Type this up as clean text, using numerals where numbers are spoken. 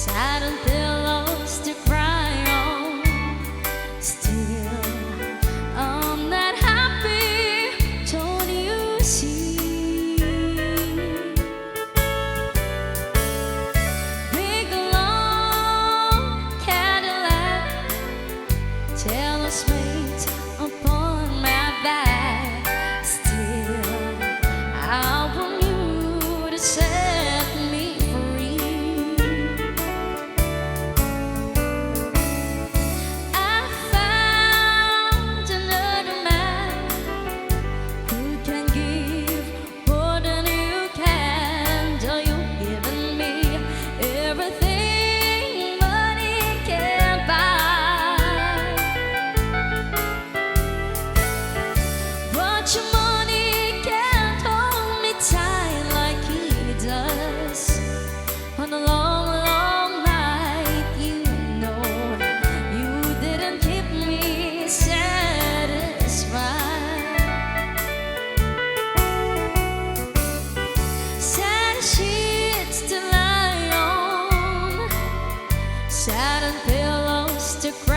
satin pillows to cry on. Still, I'm not happy, don't you see? Big long Cadillac, tailor's made upon my back. Still, I want you to set me free. I found another man who can give more than you can. Do you giving me everything money can buy? But your money can't hold me tight like he does. On a long, long night, you know, you didn't keep me satisfied. Sad sheets to lie on, satin pillows to cry